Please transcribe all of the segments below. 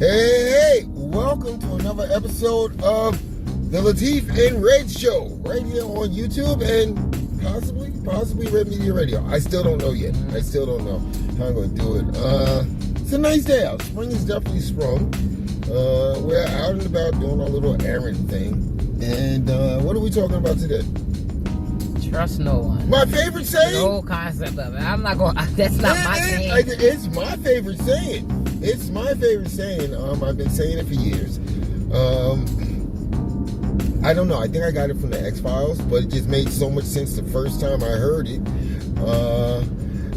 Hey, welcome to another episode of the Latif and Red Show, right here on YouTube and possibly Red Media Radio. I still don't know yet. I still don't know how I'm going to do it. It's a nice day out. Spring is definitely sprung. We're out and about doing our little errand thing. And what are we talking about today? Trust no one. My favorite saying? The whole concept of it. I'm not going to, that's not my saying. It's my favorite saying. It's my favorite saying. I've been saying it for years. I don't know. I think I got it from the X-Files, but it just made so much sense the first time I heard it.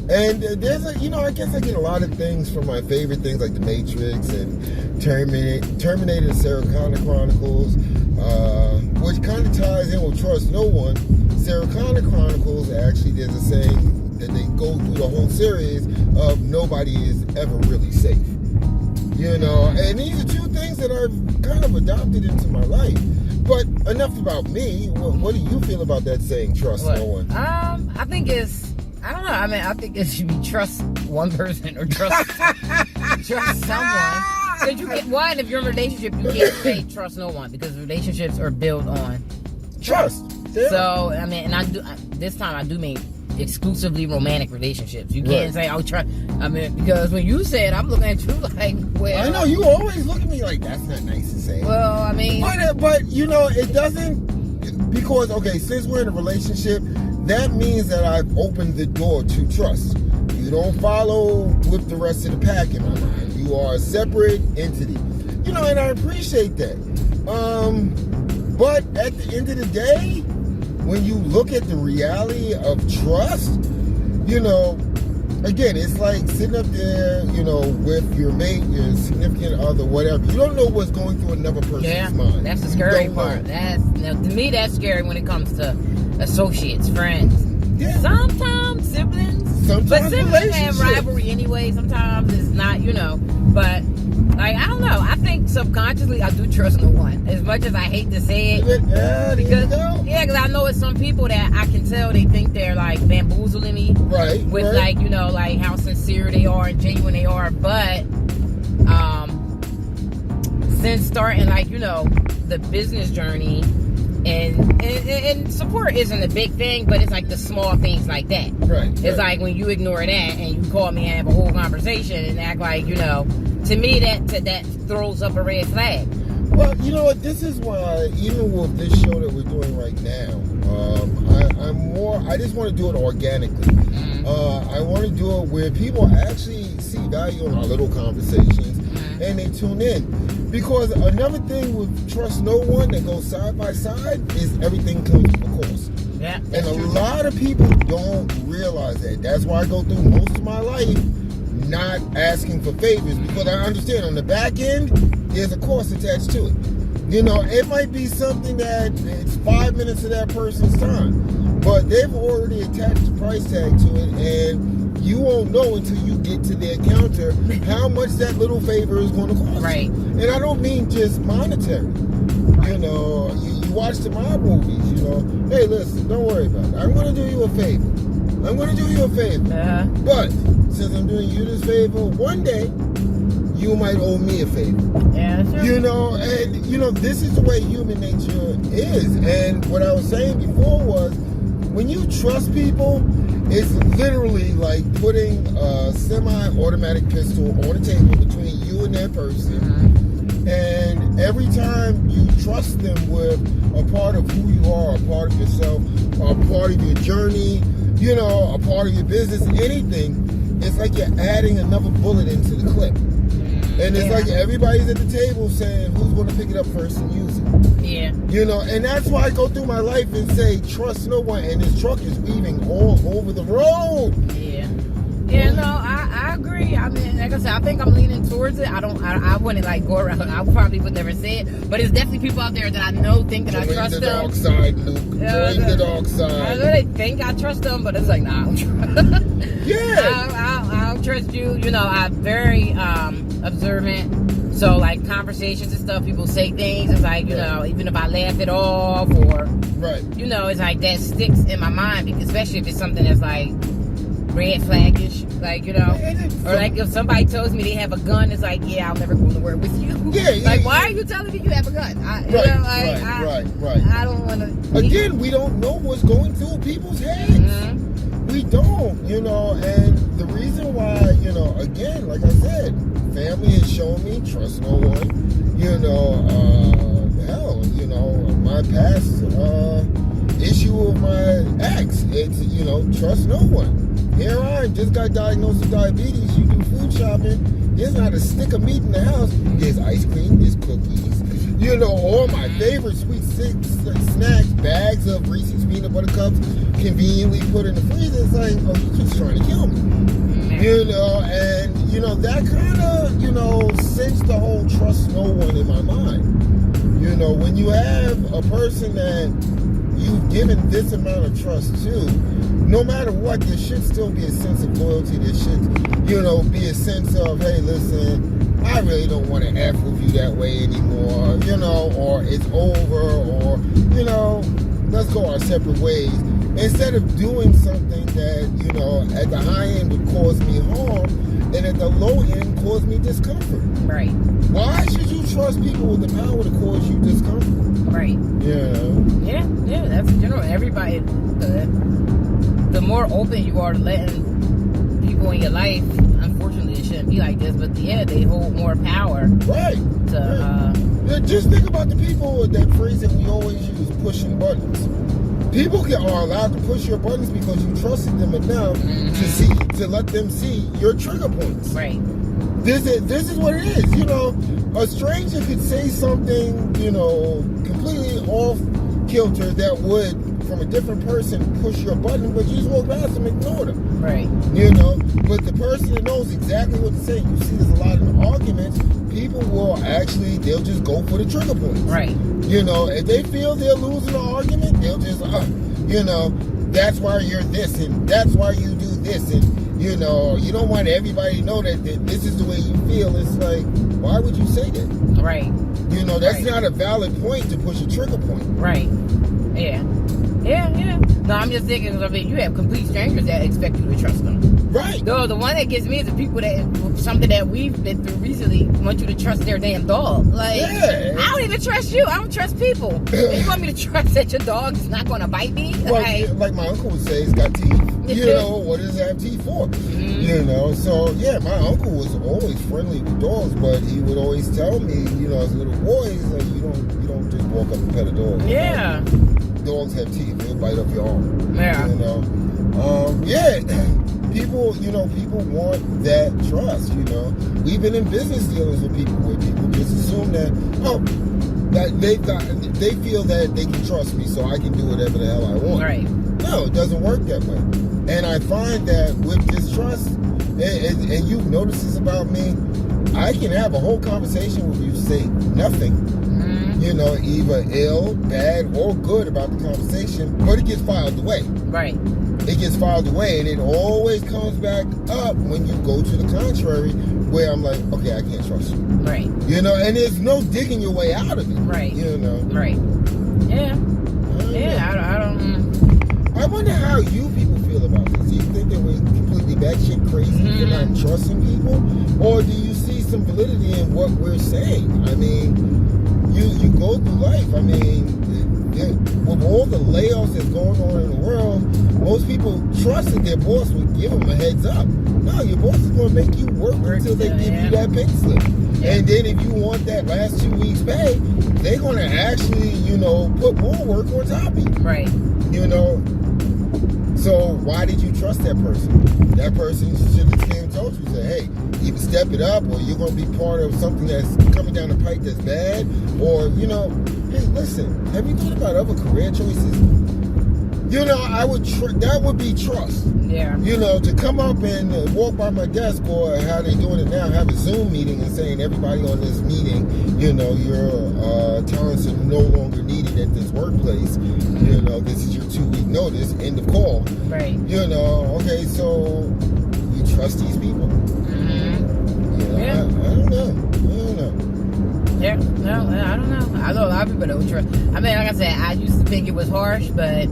And there's I guess I get a lot of things from my favorite things like The Matrix and Terminator and Sarah Connor Chronicles, which kind of ties in with Trust No One. Sarah Connor Chronicles, actually, there's a saying that they go through the whole series of nobody is ever really safe. And these are two things that I've kind of adopted into my life. But enough about me. What do you feel about that saying, trust no one? I think I don't know. I mean, I think it should be trust one person or trust someone. Because you get one, if you're in a relationship, you can't say trust no one because relationships are built on trust. Yeah. So, I mean, and this time I do mean exclusively romantic relationships. You can't say, trust. I mean, because when you say it, I'm looking at you like, well. I know, you always look at me like, that's not nice to say. Well, I mean. But it doesn't, because, since we're in a relationship, that means that I've opened the door to trust. You don't follow with the rest of the pack in my mind. You are a separate entity. And I appreciate that. But at the end of the day, when you look at the reality of trust, again, it's like sitting up there, with your mate, your significant other, whatever. You don't know what's going through another person's mind. That's the scary part. To me, that's scary when it comes to associates, friends. Yeah. Sometimes siblings. But siblings have rivalry anyway. Sometimes it's not, But, I don't know. I think subconsciously I do trust no one. As much as I hate to say it. Because I know it's some people that I can tell they think they're, bamboozling me. Right. With, how sincere they are and genuine they are. But, since starting, the business journey, and support isn't a big thing, but it's like the small things like that. Right. It's like when you ignore that and you call me and have a whole conversation and act like, to me that throws up a red flag. Well, you know what? This is why, even with this show that we're doing right now, I just want to do it organically. Mm-hmm. I want to do it where people actually see value in our little conversations, and they tune in. Because another thing with Trust No One that goes side by side is everything comes with a cost. Yeah, and a lot of people don't realize that. That's why I go through most of my life not asking for favors, because I understand on the back end, there's a cost attached to it. It might be something that it's 5 minutes of that person's time, but they've already attached a price tag to it, and you won't know until you get to their counter how much that little favor is going to cost. Right. And I don't mean just monetary. You watch the mob movies, Hey, listen, don't worry about it. I'm going to do you a favor. But since I'm doing you this favor, one day you might owe me a favor. Yeah, sure. And this is the way human nature is. And what I was saying before was, when you trust people, it's literally like putting a semi-automatic pistol on the table between you and that person. Mm-hmm. And every time you trust them with a part of who you are, a part of yourself, a part of your journey, a part of your business, anything, it's like you're adding another bullet into the clip. And it's like everybody's at the table saying who's going to pick it up first and use it. Yeah. And that's why I go through my life and say, trust no one. And this truck is weaving all over the road. Yeah. Yeah, no, I agree. I mean, like I said, I think I'm leaning towards it. I wouldn't go around. I probably would never say it. But it's definitely people out there that I know think that I trust them. Join the dark side, Luke. Join the dark side. I know they think I trust them, but it's like, nah, I don't trust. Yeah. I don't trust you. I'm very observant. So, conversations and stuff, people say things. It's like, even if I laugh it off or, right. It's like that sticks in my mind, because especially if it's something that's red flagish, like, you know, or like if somebody tells me they have a gun, it's like, yeah, I'll never go to work with you. Like, why are you telling me you have a gun? Right. I don't want to. Again, we don't know what's going through people's heads. Mm-hmm. We don't, you know, and the reason why, you know, again, like I said, family has shown me trust no one. You know, hell, you know, my past issue of my ex, it's, you know, trust no one. Here I am, just got diagnosed with diabetes. You do food shopping, there's not a stick of meat in the house. There's ice cream, there's cookies, you know, all my favorite sweet snacks, bags of Reese's peanut butter cups, conveniently put in the freezer. It's like, oh, you're just trying to kill me, you know. And you know, that kind of, you know, cinched the whole trust no one in my mind. You know, when you have a person that you've given this amount of trust to, no matter what, there should still be a sense of loyalty. There should, you know, be a sense of, hey, listen, I really don't want to F with you that way anymore, you know, or it's over, or, you know, let's go our separate ways. Instead of doing something that, you know, at the high end would cause me harm, and at the low end cause me discomfort. Right. Why should you trust people with the power to cause you discomfort? Right. Yeah. Yeah, that's in general. Everybody, the more open you are to letting people in your life, unfortunately it shouldn't be like this, but yeah, they hold more power. Right. Just think about the people, that phrase that we always use, pushing buttons. People are allowed to push your buttons because you trusted them enough to let them see your trigger points. Right. This is what it is. You know, a stranger could say something, you know, completely off kilter that would, from a different person, push your button, but you just walk past them and ignore them. Right. You know, but the person that knows exactly what to say, you see there's a lot of arguments, people will actually, they'll just go for the trigger points. Right. You know, if they feel they're losing the argument, they'll just, you know, that's why you're this, and that's why you do this, and, you know, you don't want everybody to know that this is the way you feel. It's like, why would you say that? Right. You know, that's not a valid point to push a trigger point. Right. Yeah. No, I'm just thinking, I mean, you have complete strangers that expect you to trust them. Right. No, the one that gets me is the people that, something that we've been through recently, want you to trust their damn dog. Like, I don't even trust you. I don't trust people. You want me to trust that your dog is not going to bite me? Well, like my uncle would say, it's got teeth. You know, what does it have teeth for? Mm-hmm. You know, so yeah, my uncle was always friendly with dogs, but he would always tell me, you know, as a little boy, he's like, you don't just walk up and pet a dog. Yeah. Dogs have teeth. They'll bite up your arm. Yeah. You know? People, you know, people want that trust, you know. We've been in business dealings with people where people just assume that, that they feel that they can trust me, so I can do whatever the hell I want. Right. No, it doesn't work that way. And I find that with distrust, and you've noticed this about me, I can have a whole conversation with you, say nothing, you know, either ill, bad, or good about the conversation, but it gets filed away. Right. It gets filed away, and it always comes back up when you go to the contrary, where I'm like, okay, I can't trust you. Right. You know, and there's no digging your way out of it. Right. You know. Right. Yeah. I don't. I wonder how you people feel about this. Do you think that we're completely batshit crazy for not trusting people, or do you see some validity in what we're saying? I mean, you go through life. I mean, with all the layoffs that's going on in the world, most people trust that their boss would give them a heads up. No, your boss is going to make you work until they give you that pay slip. Yeah. And then if you want that last 2 weeks pay, they're going to actually, you know, put more work on top of you. Right. You know, so why did you trust that person? That person should have came and told you, say, hey, either step it up, or you're going to be part of something that's coming down the pike that's bad, or, you know, hey, listen, have you thought about other career choices? You know, that would be trust. Yeah. You know, to come up and walk by my desk, or how they doing it now, have a Zoom meeting and saying, everybody on this meeting, you know, your talents are no longer needed at this workplace. You know, this is your 2-week notice, end of call. Right. You know, okay, so you trust these people? You know, yeah. I don't know. Yeah, no, I don't know. I know a lot of people don't trust. I mean, like I said, I used to think it was harsh, but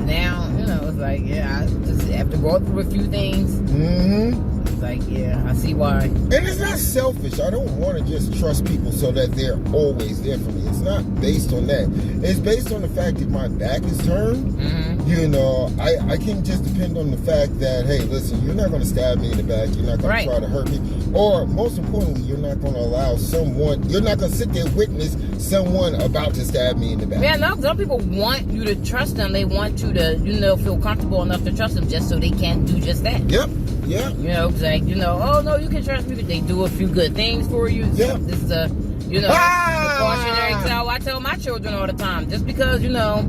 now, you know, it's like, yeah, I just have to go through a few things. Mm-hmm. It's like, yeah, I see why. And it's not selfish. I don't want to just trust people so that they're always there for me. It's not based on that. It's based on the fact that my back is turned. Mm-hmm. You know, I can just depend on the fact that, hey, listen, you're not going to stab me in the back. You're not going to try to hurt me. Or, most importantly, you're not going to allow someone, you're not going to sit there and witness someone about to stab me in the back. Yeah, no, some people want you to trust them. They want you to, you know, feel comfortable enough to trust them just so they can do just that. Yep. Yeah. You know, it's like, you know, oh, no, you can trust me. They do a few good things for you. Yeah. This is a, you know, the cautionary tale I tell my children all the time. Just because, you know,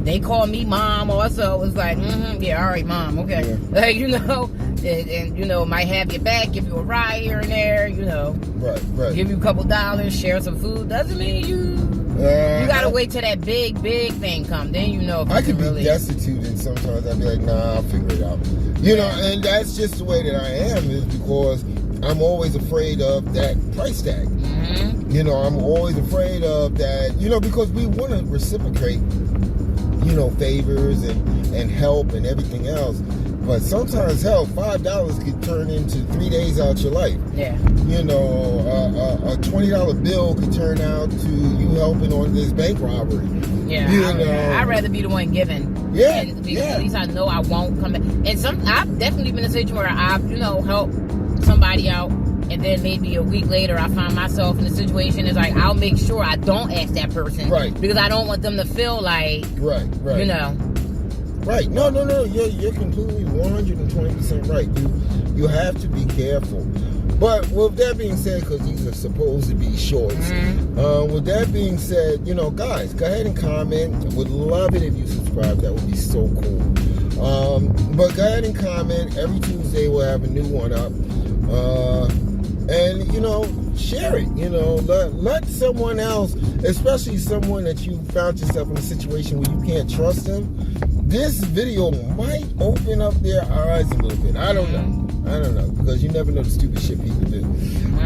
they call me mom also, it's like, yeah, all right, mom, okay. Yeah. Like, you know, and, you know, might have your back, give you a ride here and there, you know. Right. Give you a couple dollars, share some food. Doesn't mean you gotta wait till that big thing come. Then you know if I could be really destitute, and sometimes I'd be like, nah, I'll figure it out. You know, and that's just the way that I am, is because I'm always afraid of that price tag. Mm-hmm. You know, I'm always afraid of that, you know, because we want to reciprocate, you know, favors and help and everything else. But sometimes, hell, $5 could turn into 3 days out your life. Yeah. You know, a $20 bill could turn out to you helping on this bank robbery. Yeah, I'd rather be the one giving. Yeah, because at least I know I won't come back. And I've definitely been in a situation where I've, you know, helped somebody out, and then maybe a week later I find myself in a situation. It's like, I'll make sure I don't ask that person, right? Because I don't want them to feel like, right, you know. Right. No. You're completely 120% right. You have to be careful. But with that being said, because these are supposed to be shorts, with that being said, you know, guys, go ahead and comment. Would love it if you subscribe. That would be so cool. But go ahead and comment. Every Tuesday we'll have a new one up. And, you know, share it. You know, let someone else, especially someone that you found yourself in a situation where you can't trust them, this video might open up their eyes a little bit. I don't know, because you never know the stupid shit people do.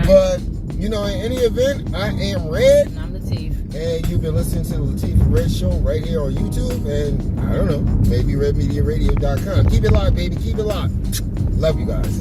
But, you know, in any event, I am Red. And I'm Latif. And you've been listening to the Latif Red Show right here on YouTube. And, I don't know, maybe redmediaradio.com. Keep it locked, baby. Keep it locked. Love you guys.